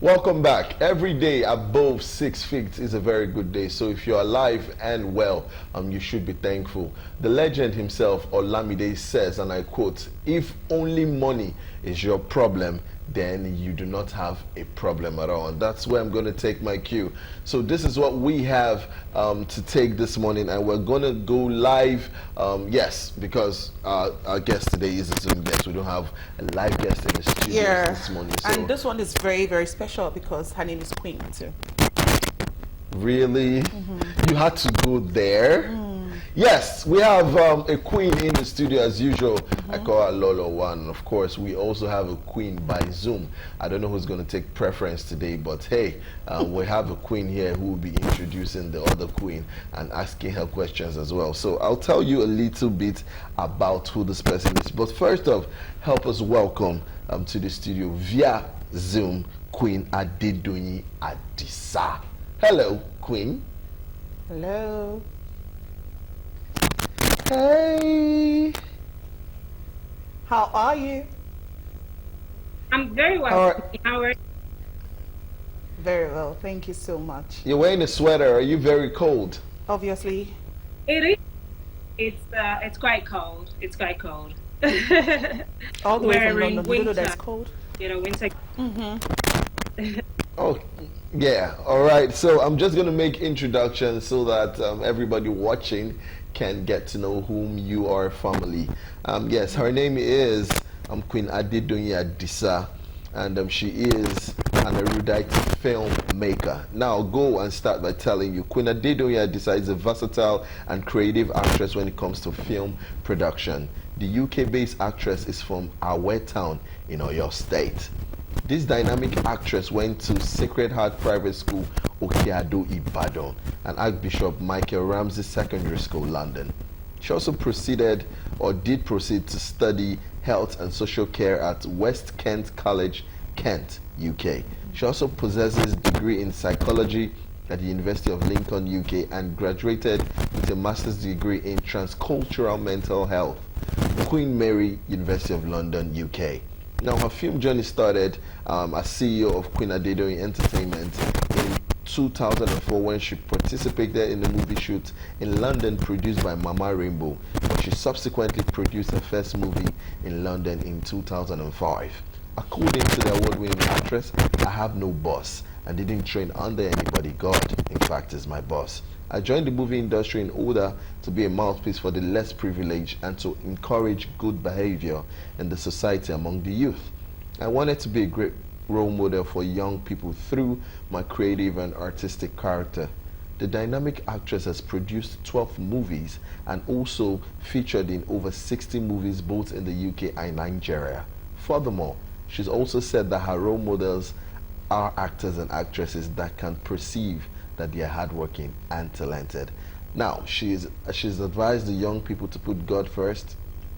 Welcome back. Every day above 6 feet is a very good day. So if you're alive and well, you should be thankful. The legend himself, Olamide, says, and I quote, "If only money is your problem, then you do not have a problem at all." And that's where I'm going to take my cue. So this is what we have to take this morning, and we're going to go live. Yes, because our guest today is a Zoom guest. We don't have a live guest in the studio this morning. So. And this one is very, very special because her name is Queen too. Really? You had to go there? Yes, we have a queen in the studio as usual. I call her Lolo One. Of course, we also have a queen by Zoom. I don't know who's going to take preference today, but hey, we have a queen here who will be introducing the other queen and asking her questions as well. So I'll tell you a little bit about who this person is. But first off, help us welcome to the studio via Zoom Queen Adedoyin Adisa. Hello, Queen. Hello. Hey. How are you? I'm very well. How are you? Very well, thank you so much. You're wearing a sweater. Are you very cold? Obviously. It is. It's quite cold. It's quite cold. All the way from We're in London. You know winter. that's cold. You know, winter. Oh, yeah. All right. So I'm just going to make introductions so that everybody watching can get to know whom you are formally. Yes, her name is Queen Adedoyin Adisa, and she is an erudite filmmaker. Now, I'll go and start by telling you, Queen Adedoyin Adisa is a versatile and creative actress when it comes to film production. The UK-based actress is from Awe Town in Oyo State. This dynamic actress went to Sacred Heart Private School, Okeado, Ibadan, and Archbishop Michael Ramsey Secondary School, London. She also did proceed to study health and social care at West Kent College, Kent, UK. She also possesses a degree in psychology at the University of Lincoln, UK, and graduated with a master's degree in transcultural mental health, Queen Mary, University of London, UK. Now, her film journey started as CEO of Queen Adedoyin Entertainment in 2004 when she participated in a movie shoot in London produced by Mama Rainbow. She subsequently produced her first movie in London in 2005. According to the award-winning actress, I have no boss and didn't train under anybody. God, in fact, is my boss. I joined the movie industry in order to be a mouthpiece for the less privileged and to encourage good behavior in the society among the youth. I wanted to be a great role model for young people through my creative and artistic character. The dynamic actress has produced 12 movies and also featured in over 60 movies both in the UK and Nigeria. Furthermore, she's also said that her role models are actors and actresses that can perceive that they are hardworking and talented. Now, she's advised the young people to put God first,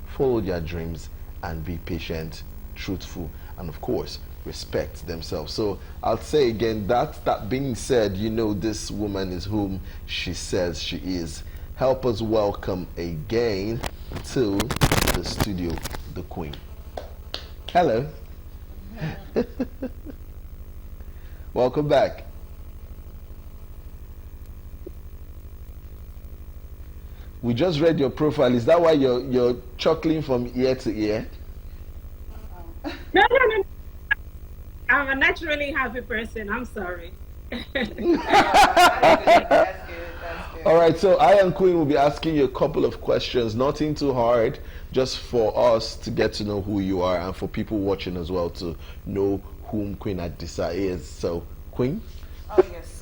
follow their dreams, and be patient, truthful, and of course, respect themselves. So I'll say again, that being said, you know this woman is whom she says she is. Help us welcome again to the studio, the Queen. Hello. Welcome back. We just read your profile. Is that why you're chuckling from ear to ear? No. I'm a naturally happy person. I'm sorry. That's good. That's good. All right, so I and Queen will be asking you a couple of questions, nothing too hard, just for us to get to know who you are and for people watching as well to know whom Queen Adisa is. So, Queen? Oh, yes.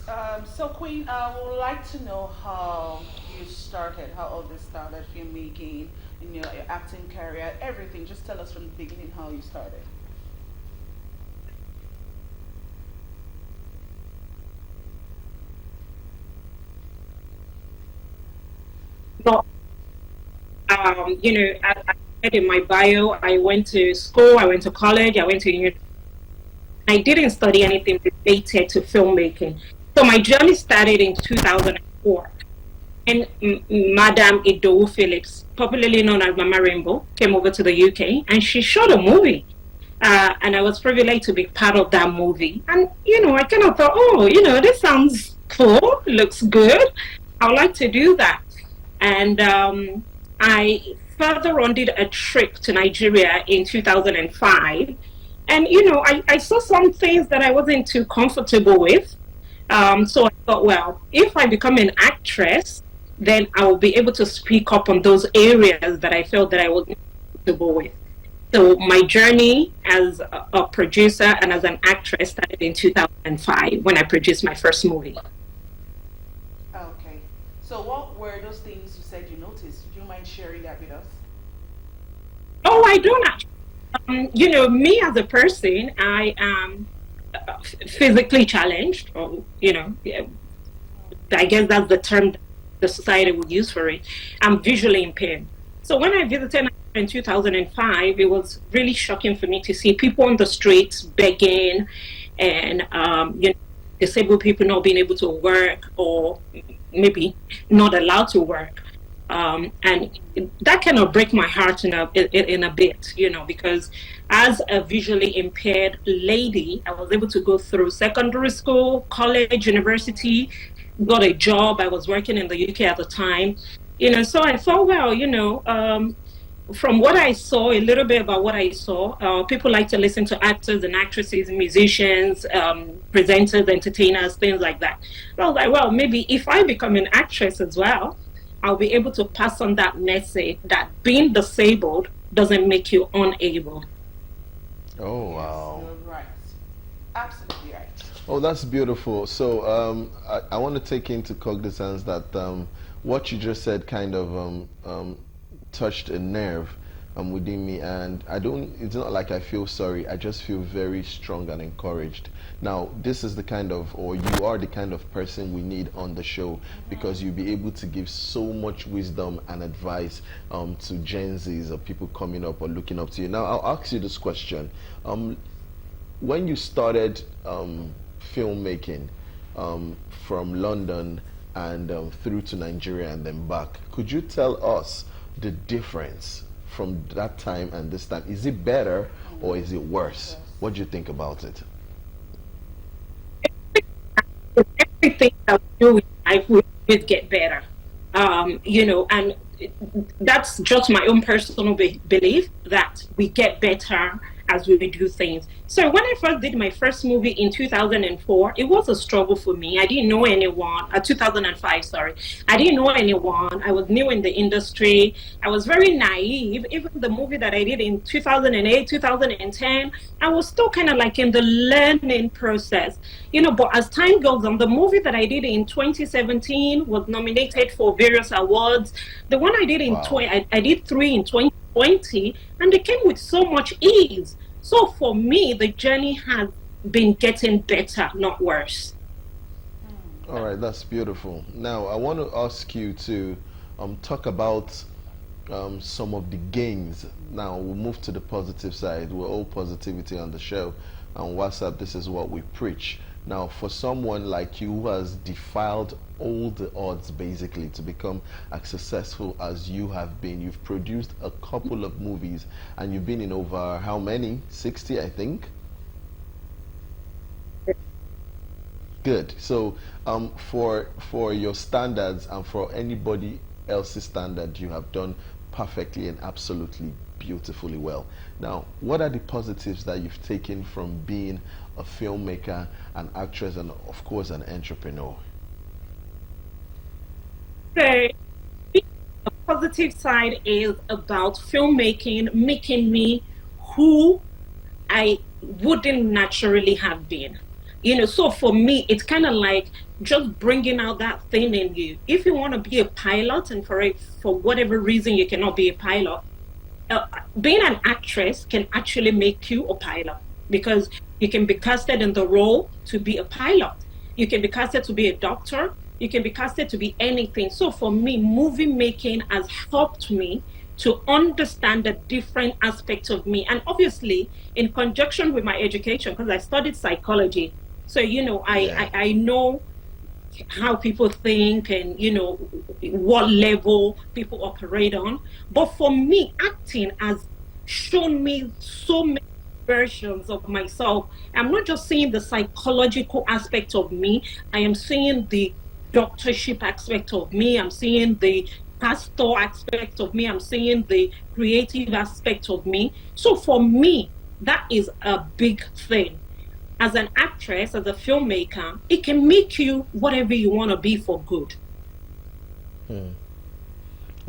So, Queen, I would like to know how you started, how all this started, filmmaking, your acting career, everything. Just tell us from the beginning how you started. But, I said in my bio, I went to school, I went to college, I went to university. I didn't study anything related to filmmaking. So my journey started in 2004. And Madam Idowu Phillips, popularly known as Mama Rainbow, came over to the UK and she shot a movie. And I was privileged to be part of that movie. And, I kind of thought, oh, this sounds cool, looks good. I would like to do that. And I further on did a trip to Nigeria in 2005. And, I saw some things that I wasn't too comfortable with. So I thought, well, if I become an actress, then I will be able to speak up on those areas that I felt that I wasn't comfortable with. So my journey as a producer and as an actress started in 2005 when I produced my first movie. Okay. So what were those things you said you noticed? Do you mind sharing that with us? Oh, I do not. Me as a person, I am physically challenged, or yeah, I guess that's the term the society would use for it. I'm visually impaired. So when I visited in 2005, it was really shocking for me to see people on the streets begging, and disabled people not being able to work, or maybe not allowed to work. And that kind of break my heart in a bit, because as a visually impaired lady, I was able to go through secondary school, college, university, got a job. I was working in the UK at the time, so I thought, well, from what I saw, a little bit about what I saw, people like to listen to actors and actresses, musicians, presenters, entertainers, things like that. I was like, well, maybe if I become an actress as well, I'll be able to pass on that message that being disabled doesn't make you unable. Oh, Yes, wow. you're right. Absolutely right. Oh, that's beautiful. So I want to take into cognizance that what you just said kind of touched a nerve within me, and I don't. It's not like I feel sorry. I just feel very strong and encouraged. Now, this is the kind of, or you are the kind of person we need on the show, because you'll be able to give so much wisdom and advice to Gen Zs or people coming up or looking up to you. Now, I'll ask you this question. When you started filmmaking from London and through to Nigeria and then back, could you tell us the difference from that time and this time? Is it better or is it worse? Yes. What do you think about it? Everything that we do in life will always get better. And that's just my own personal belief that we get better as we do things. So when I first did my first movie in 2004, it was a struggle for me. I didn't know anyone. 2005, sorry. I didn't know anyone. I was new in the industry. I was very naive. Even the movie that I did in 2008, 2010, I was still kind of like in the learning process. But as time goes on, the movie that I did in 2017 was nominated for various awards. The one I did in Wow. 20, I did three in 2020, and they came with so much ease. So for me, the journey has been getting better, not worse. All right, that's beautiful. Now, I want to ask you to talk about some of the gains. Now, we'll move to the positive side. We're all positivity on the show. On WhatsApp, this is what we preach. Now, for someone like you who has defied all the odds basically to become as successful as you have been, you've produced a couple of movies and you've been in over how many? 60, I think. Good. So, for your standards and for anybody else's standard, you have done perfectly and absolutely beautifully well. Now, what are the positives that you've taken from being a filmmaker, an actress, and of course, an entrepreneur? So the positive side is about filmmaking, making me who I wouldn't naturally have been. So for me, it's kind of like just bringing out that thing in you. If you want to be a pilot, and for whatever reason you cannot be a pilot, being an actress can actually make you a pilot, because you can be casted in the role to be a pilot. You can be casted to be a doctor. You can be casted to be anything. So for me, movie making has helped me to understand the different aspects of me. And obviously, in conjunction with my education, because I studied psychology. So, Yeah. I know how people think, and what level people operate on. But for me, acting has shown me so many versions of myself. I'm not just seeing the psychological aspect of me, I am seeing the doctorship aspect of me, I'm seeing the pastor aspect of me, I'm seeing the creative aspect of me. So for me, that is a big thing. As an actress, as a filmmaker, it can make you whatever you want to be for good. Hmm.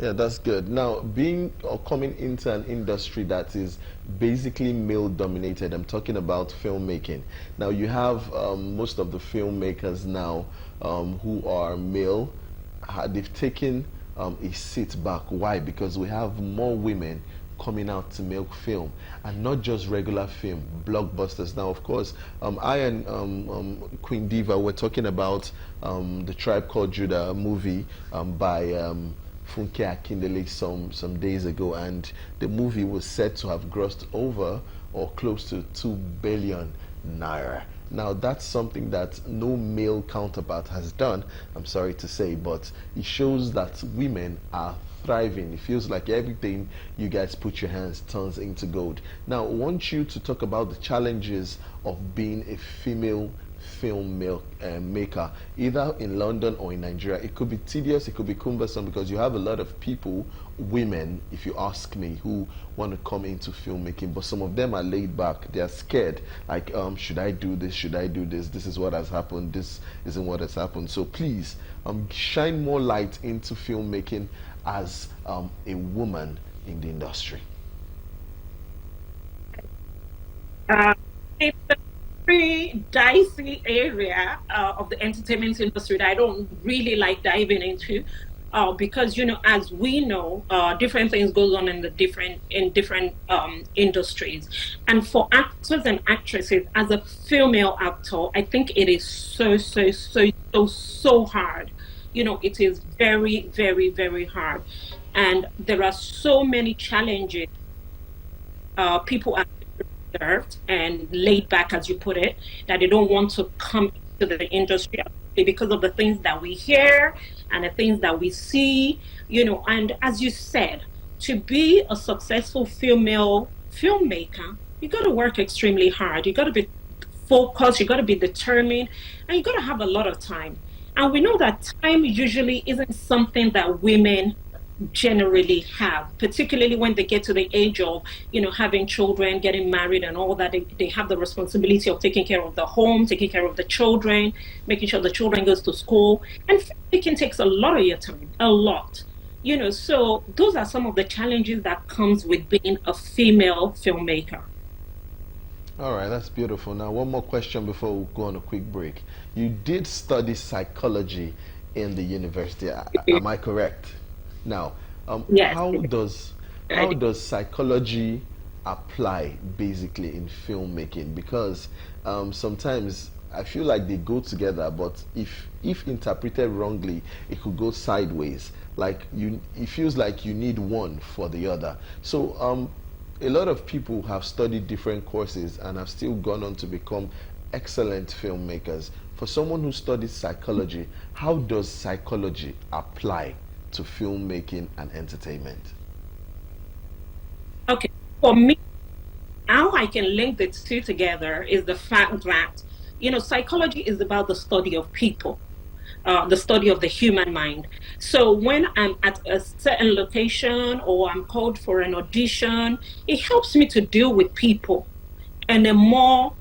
Yeah, that's good. Now, being or coming into an industry that is basically male dominated, I'm talking about filmmaking. Now, you have most of the filmmakers now who are male, they've taken a seat back. Why? Because we have more women coming out to make film, and not just regular film, blockbusters. Now, of course, I and Queen Diva were talking about the Tribe Called Judah movie by Funke Akindele some days ago, and the movie was said to have grossed over or close to 2 billion naira. Now that's something that no male counterpart has done, I'm sorry to say, but it shows that women are thriving. It feels like everything you guys put your hands turns into gold. Now I want you to talk about the challenges of being a female maker, either in London or in Nigeria. It could be tedious, it could be cumbersome, because you have a lot of people, women, if you ask me, who want to come into filmmaking, but some of them are laid back. They are scared. Like, should I do this? Should I do this? This is what has happened. This isn't what has happened. So please, shine more light into filmmaking as a woman in the industry. Uh, it's a very dicey area of the entertainment industry that I don't really like diving into. Because as we know, different things goes on in the different industries, and for actors and actresses, as a female actor, I think it is so hard. It is very hard, and there are so many challenges. People are reserved and laid back, as you put it, that they don't want to come into the industry because of the things that we hear and the things that we see, and as you said, to be a successful female filmmaker, you got to work extremely hard. You got to be focused, you got to be determined, and you got to have a lot of time. And we know that time usually isn't something that women generally have, particularly when they get to the age of, having children, getting married and all that. They have the responsibility of taking care of the home, taking care of the children, making sure the children goes to school. And filmmaking takes a lot of your time, a lot. So those are some of the challenges that comes with being a female filmmaker. All right, that's beautiful. Now, one more question before we go on a quick break. You did study psychology in the university, am I correct? Now, Yes, how does psychology apply basically in filmmaking? Because sometimes I feel like they go together, but if interpreted wrongly, it could go sideways. Like it feels like you need one for the other. So a lot of people have studied different courses and have still gone on to become excellent filmmakers. For someone who studies psychology, how does psychology apply to filmmaking and entertainment? okay. For me, how I can link the two together is the fact that, psychology is about the study of people, the study of the human mind. So when I'm at a certain location or I'm called for an audition, it helps me to deal with people in a more,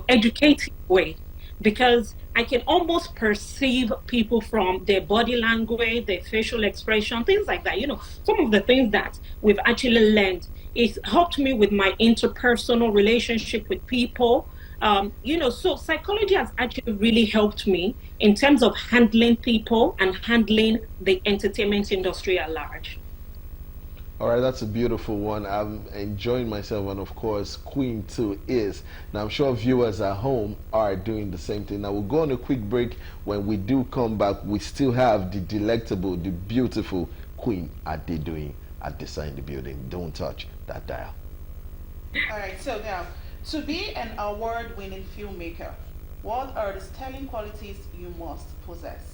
educative way, because I can almost perceive people from their body language, their facial expression, things like that. Some of the things that we've actually learned, it's helped me with my interpersonal relationship with people. So psychology has actually really helped me in terms of handling people and handling the entertainment industry at large. All right, that's a beautiful one. I'm enjoying myself, and of course, Queen too is. Now, I'm sure viewers at home are doing the same thing. Now, we'll go on a quick break. When we do come back, we still have the delectable, the beautiful Queen Adedoyin Adisa in the building. Don't touch that dial. All right, so now, to be an award-winning filmmaker, what are the sterling qualities you must possess?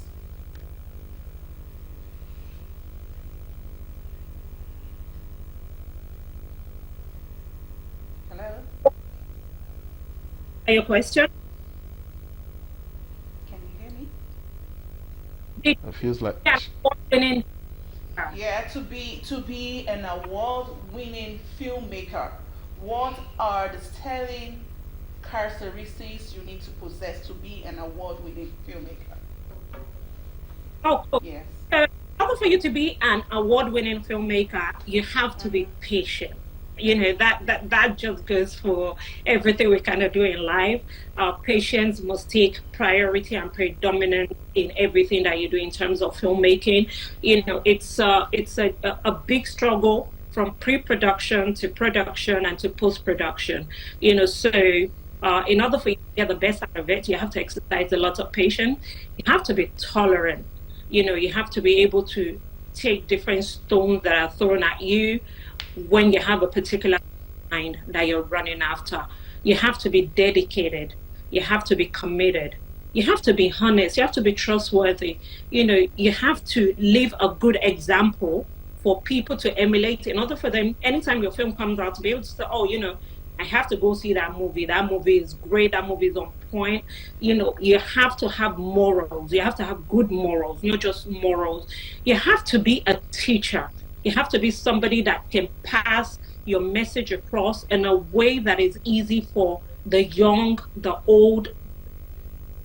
Your question? Can you hear me? Did It feels like you winning? Yeah, to be an award-winning filmmaker, what are the sterling characteristics you need to possess to be an award-winning filmmaker? Oh, cool. Yes. In order for you to be an award-winning filmmaker, you have to be Mm-hmm. patient. That just goes for everything we kind of do in life. Patience must take priority and predominance in everything that you do in terms of filmmaking. It's a big struggle from pre-production to production and to post-production. So in order for you to get the best out of it, you have to exercise a lot of patience. You have to be tolerant. You have to be able to take different stones that are thrown at you when you have a particular mind that you're running after. You have to be dedicated. You have to be committed. You have to be honest. You have to be trustworthy. You have to leave a good example for people to emulate in order for them, anytime your film comes out, to be able to say, oh, I have to go see that movie. That movie is great. That movie is on point. You have to have morals. You have to have good morals, not just morals. You have to be a teacher. You have to be somebody that can pass your message across in a way that is easy for the young, the old,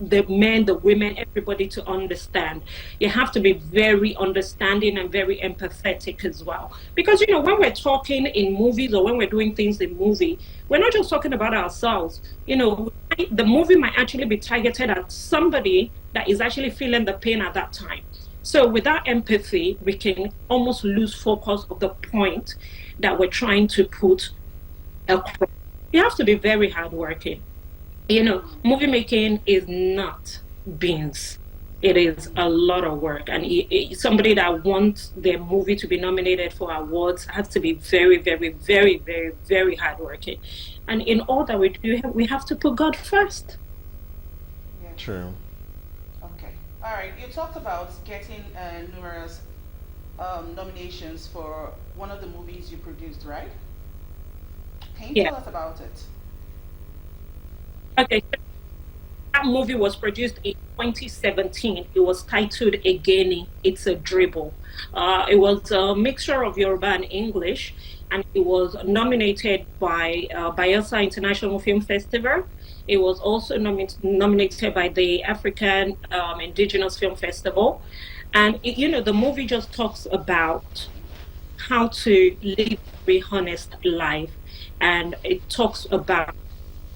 the men, the women, everybody to understand. You have to be very understanding and very empathetic as well. Because, when we're talking in movies or when we're doing things in movie, we're not just talking about ourselves. The movie might actually be targeted at somebody that is actually feeling the pain at that time. So without empathy, we can almost lose focus of the point that we're trying to put across. You have to be very hardworking. Movie making is not beans. It is a lot of work. And somebody that wants their movie to be nominated for awards has to be very, very, very, very, very hardworking. And in all that we do, we have to put God first. Yes. true. Okay. All right. You talked about getting numerous nominations for one of the movies you produced, right? Can you Yeah. tell us about it? Okay. That movie was produced in 2017. It was titled Again, It's a Dribble. It was a mixture of Yoruba and English, and it was nominated by Bayelsa International Film Festival. It was also nominated by the African Indigenous Film Festival. And, the movie just talks about how to live a very honest life. And it talks about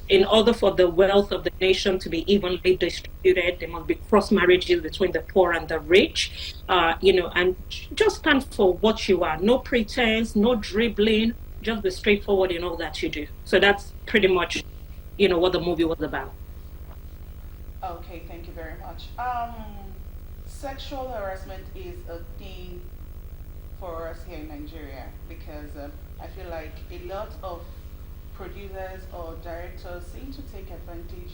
in order for the wealth of the nation to be evenly distributed, there must be cross marriages between the poor and the rich, and just stand for what you are. No pretense, no dribbling, just be straightforward in all that you do. So that's pretty much, what the movie was about. Okay, thank you very much. Sexual harassment is a thing for us here in Nigeria because I feel like a lot of producers or directors seem to take advantage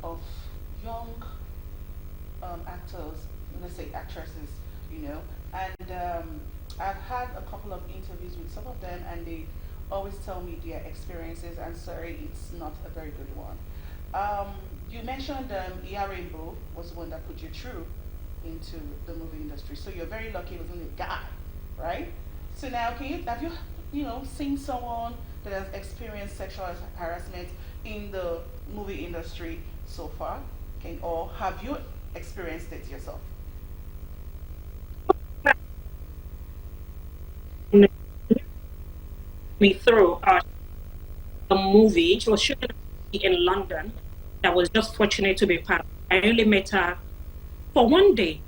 of young actors, let's say actresses, and I've had a couple of interviews with some of them, and they always tell me their experiences. And sorry, it's not a very good one. You mentioned Iya Rainbow was the one that put you through into the movie industry, so you're very lucky it wasn't a guy, right? So now, have you seen someone that has experienced sexual harassment in the movie industry so far? Or have you experienced it yourself? Me through a movie. She was shooting in London. I was just fortunate to be part. I only met her for one day,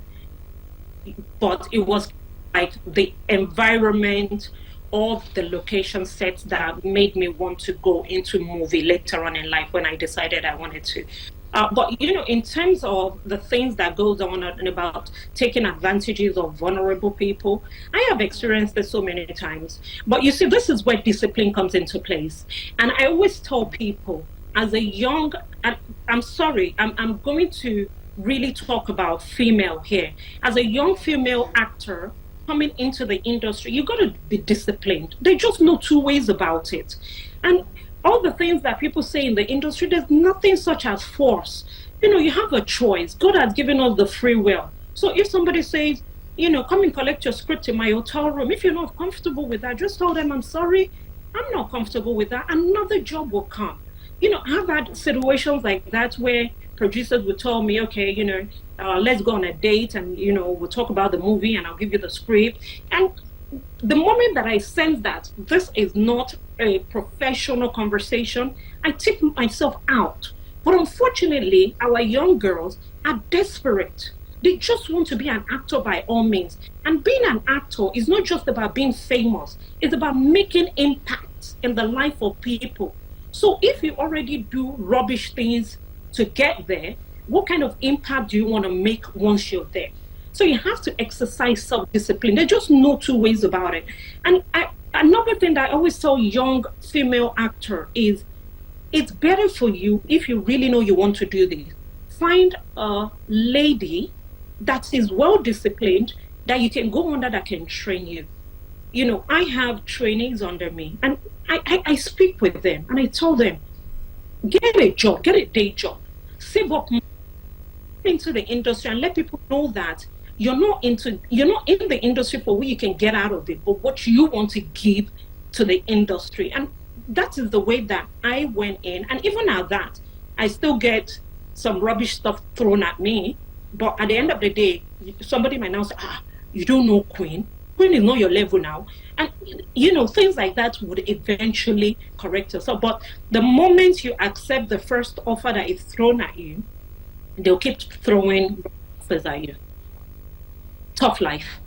but it was like the environment of the location sets that made me want to go into movie later on in life when I decided I wanted to. But in terms of the things that goes on and about taking advantages of vulnerable people, I have experienced this so many times. But you see, this is where discipline comes into place. And I always tell people, as a young, I'm sorry, I'm going to really talk about female here. As a young female actor coming into the industry, you got to be disciplined. They just know two ways about it. And all the things that people say in the industry, there's nothing such as force. You have a choice. God has given us the free will. So if somebody says, come and collect your script in my hotel room, if you're not comfortable with that, just tell them, I'm sorry, I'm not comfortable with that. Another job will come. I've had situations like that where producers would tell me, okay, let's go on a date and, we'll talk about the movie and I'll give you the script. And the moment that I sense that this is not a professional conversation, I take myself out. But unfortunately, our young girls are desperate. They just want to be an actor by all means. And being an actor is not just about being famous. It's about making impact in the life of people. So if you already do rubbish things to get there, what kind of impact do you want to make once you're there? So you have to exercise self-discipline. There's just no two ways about it. And another thing that I always tell young female actor is, it's better for you if you really know you want to do this. Find a lady that is well-disciplined, that you can go under, that can train you. I have trainees under me, and I speak with them, and I tell them, get a job, get a day job, save up into the industry, and let people know that you're not in the industry for what you can get out of it, but what you want to give to the industry. And that is the way that I went in. And even at that, I still get some rubbish stuff thrown at me. But at the end of the day, somebody might now say, you don't know Queen. Queen is not your level now. And, things like that would eventually correct yourself. But the moment you accept the first offer that is thrown at you, they'll keep throwing offers at you. Tough life.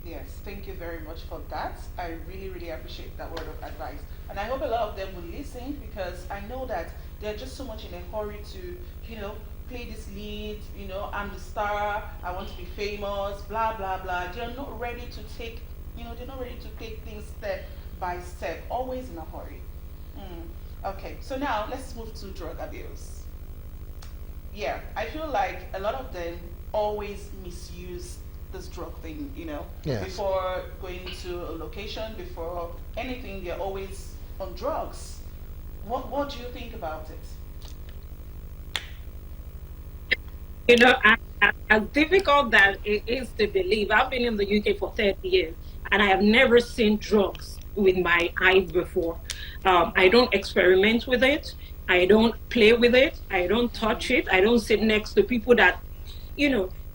Yes, thank you very much for that. I really, really appreciate that word of advice. And I hope a lot of them will listen, because I know that they're just so much in a hurry to, play this lead, I'm the star, I want to be famous, blah, blah, blah. They're not ready to take, they're not ready to take things step by step, always in a hurry. Okay, so now let's move to drug abuse. Yeah, I feel like a lot of them always misuse this drug thing, Yes. Before going to a location, before anything, they're always on drugs. What do you think about it? As difficult that it is to believe, I've been in the UK for 30 years and I have never seen drugs with my eyes before. I don't experiment with it. I don't play with it. I don't touch it. I don't sit next to people that,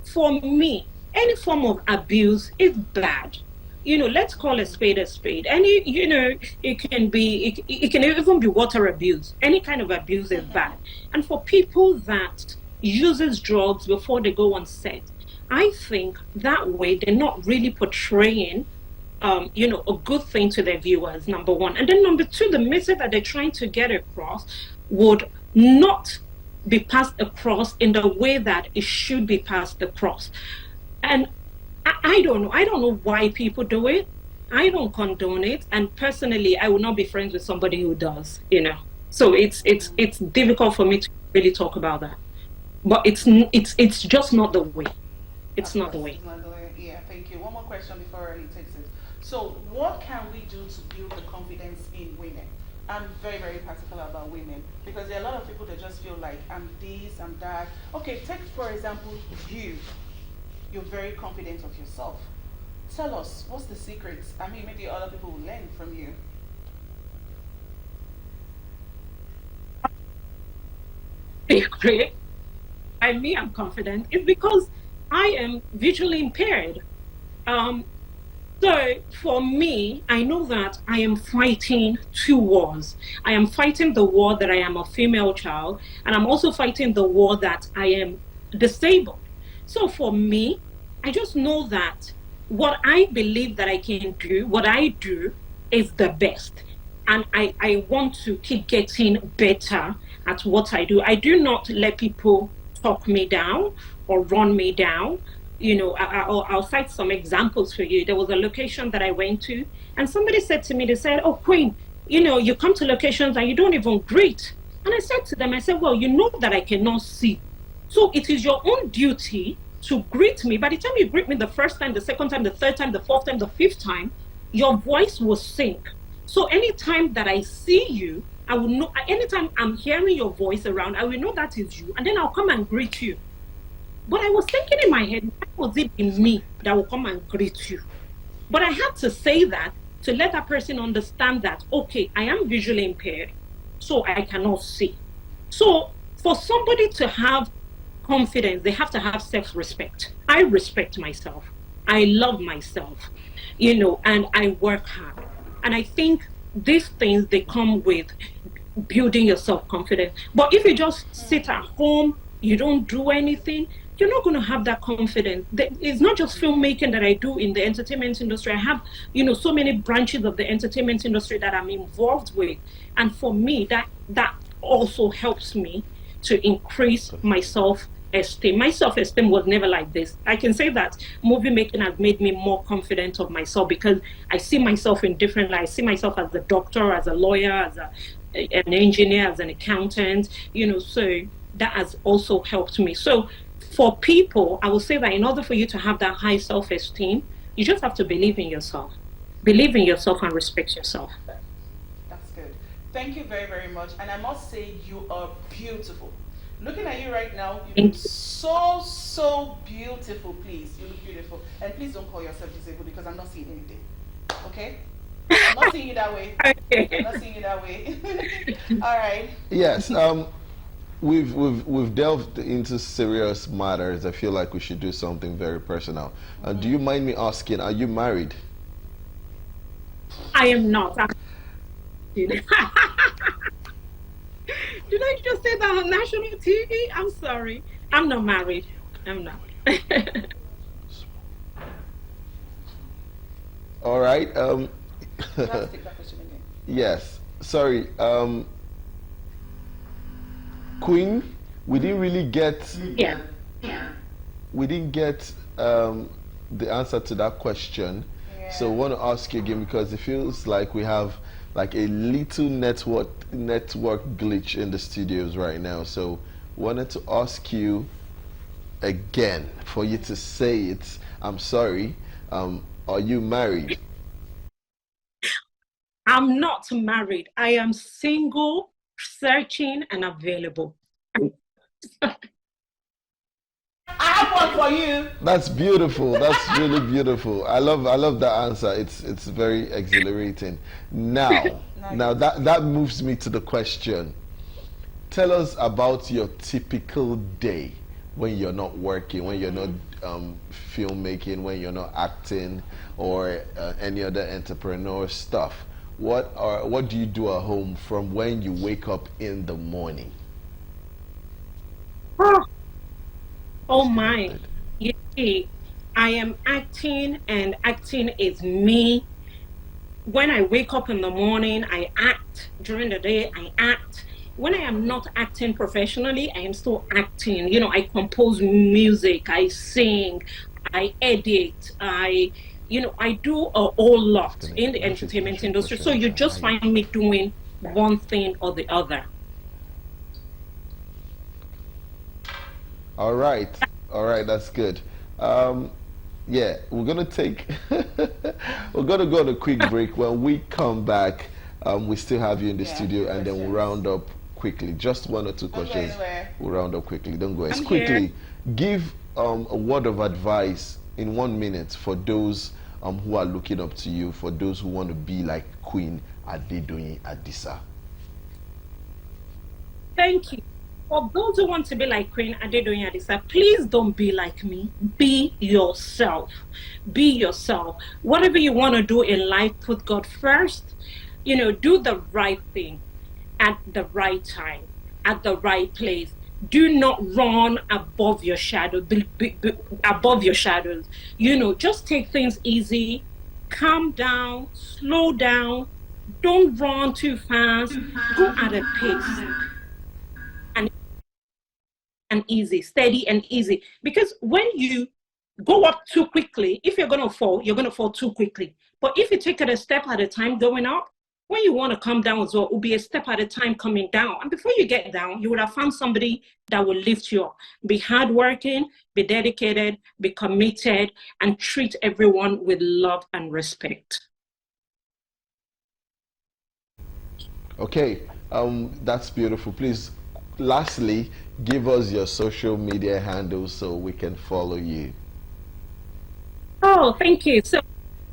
for me, any form of abuse is bad. Let's call a spade a spade. Any, it can even be water abuse. Any kind of abuse is bad. And for people that uses drugs before they go on set, I think that way they're not really portraying a good thing to their viewers, number one. And then number two, the message that they're trying to get across would not be passed across in the way that it should be passed across. And I don't know. I don't know why people do it. I don't condone it. And personally, I will not be friends with somebody who does, So it's difficult for me to really talk about that. But it's just not the way. It's not the way. It's not the way. Yeah, thank you. One more question before Early takes it. So what can we do to build the confidence in women? I'm very, very particular about women, because there are a lot of people that just feel like, I'm this, I'm that. Okay, take for example you're very confident of yourself. Tell us, what's the secrets? I mean, maybe other people will learn from you. Great. I'm confident. It's because I am visually impaired. So for me, I know that I am fighting two wars. I am fighting the war that I am a female child, and I'm also fighting the war that I am disabled. So for me, I just know that what I believe that I can do, what I do is the best. And I want to keep getting better at what I do. I do not let people talk me down or run me down. I'll cite some examples for you. There was a location that I went to, and somebody said to me, they said, "Oh, Queen, you come to locations and you don't even greet." And I said to them, I said, "Well, you know that I cannot see. So it is your own duty to greet me. By the time you greet me the first time, the second time, the third time, the fourth time, the fifth time, your voice will sink. So anytime that I see you, I will know, anytime I'm hearing your voice around, I will know that is you. And then I'll come and greet you. But I was thinking in my head, why was it in me that will come and greet you? But I had to say that to let that person understand that, okay, I am visually impaired, so I cannot see. So for somebody to have confidence, they have to have self-respect. I respect myself. I love myself, and I work hard. And I think these things, they come with building your self-confidence. But if you just sit at home, you don't do anything, you're not going to have that confidence. It's not just filmmaking that I do in the entertainment industry. I have, so many branches of the entertainment industry that I'm involved with. And for me, that also helps me to increase my self-esteem. My self-esteem was never like this. I can say that movie making has made me more confident of myself because I see myself in different light. I see myself as a doctor, as a lawyer, as an engineer, as an accountant, so that has also helped me. So for people, I will say that in order for you to have that high self-esteem, you just have to believe in yourself. Believe in yourself and respect yourself. That's good. Thank you very, very much. And I must say, you are beautiful. Looking at you right now, you Thank look you. so, so beautiful. Please, you look beautiful. And please don't call yourself disabled because I'm not seeing anything. Okay? I'm not seeing you that way. I'm Okay. not seeing you that way. All right. Yes. We've delved into serious matters. I feel like we should do something very personal. Do you mind me asking, are you married? I am not. Did I just say that on national TV? I'm sorry. I'm not married. I'm not. All right. You have to take that question again. Yes. Sorry. Queen, we didn't really get Yeah. we didn't get the answer to that question. So I Yeah. want to ask you again because it feels like we have like a little network glitch in the studios right now. So wanted to ask you again for you to say it. I'm sorry. Are you married? I'm not married. I am single, searching, and available. I have one for you. That's beautiful. That's really beautiful. I love that answer. It's very exhilarating. Now, Now now you. that moves me to the question. Tell us about your typical day when you're not working, when you're not filmmaking, when you're not acting, or any other entrepreneur stuff. What do you do at home from when you wake up in the morning? Oh my. You see, I am acting, and acting is me. When I wake up in the morning, I act. During the day, I act. When I am not acting professionally, I am still acting. I compose music, I sing, I edit, I do a whole It's lot gonna in the once you finish entertainment your industry. question, So you you can just hide. find me doing one thing or the other. All right, all right, that's good. Um, yeah, we're gonna take, we're gonna go on a quick break. When we come back, we still have you in the Yeah, studio, and then we'll questions. round up quickly. Just one or two Don't go questions. anywhere. We'll round up quickly. Don't go. As I'm here. quickly, give a word of advice in 1 minute for those who are looking up to you, for those who want to be like Queen Adedoyin Adisa. Thank you. For those who want to be like Queen Adedoyin Adisa, please don't be like me. Be yourself. Be yourself. Whatever you want to do in life, put God first. Do the right thing at the right time, at the right place. Do not run above your shadow, above your shadows. Just take things easy, calm down, slow down. Don't run too fast. Go at a pace and easy, steady and easy. Because when you go up too quickly, if you're going to fall, you're going to fall too quickly. But if you take it a step at a time going up, when you want to come down as well, it will be a step at a time coming down. And before you get down, you would have found somebody that will lift you up. Be hardworking, be dedicated, be committed, and treat everyone with love and respect. Okay, that's beautiful. Please, lastly, give us your social media handles so we can follow you. Oh, thank you. So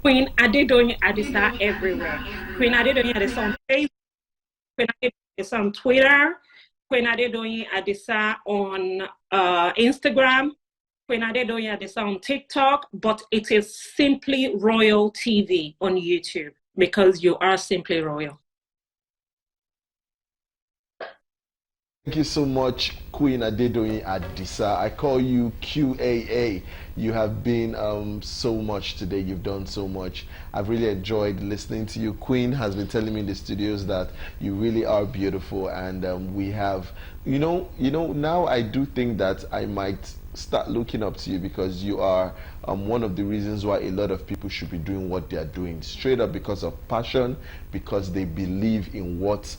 Queen Adedoyin Adisa everywhere. Queen Adedoyin Adisa on Facebook, Queen Adedoyin Adisa on Twitter, Queen Adedoyin Adisa on Instagram, Queen Adedoyin Adisa on TikTok, but it is simply Royal TV on YouTube because you are simply royal. Thank you so much, Queen Adedoyin Adisa. I call you QAA. You have been so much today. You've done so much. I've really enjoyed listening to you. Queen has been telling me in the studios that you really are beautiful, and we have, now I do think that I might start looking up to you because you are one of the reasons why a lot of people should be doing what they are doing, straight up because of passion, because they believe in what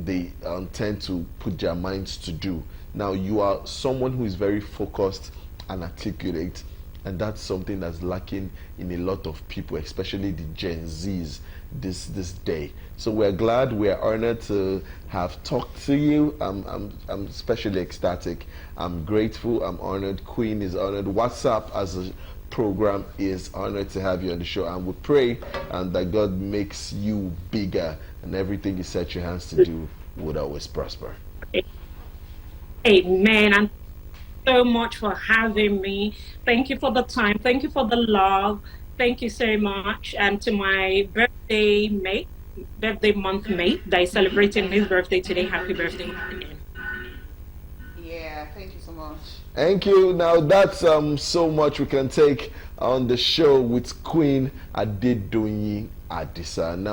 they tend to put their minds to do. Now, you are someone who is very focused and articulate, and that's something that's lacking in a lot of people, especially the Gen Zs this day. So we're glad, we're honored to have talked to you. I'm especially ecstatic. I'm grateful, I'm honored. Queen is honored. WhatsUp as a program is honored to have you on the show, and we pray and that God makes you bigger and everything you set your hands to do would always prosper. Amen. And so much for having me. Thank you for the time. Thank you for the love. Thank you so much. And to my birthday month mate that is celebrating his birthday today, happy birthday once again. Yeah, thank you so much. Thank you. Now that's so much we can take on the show with Queen Adedoyin Adisa. Now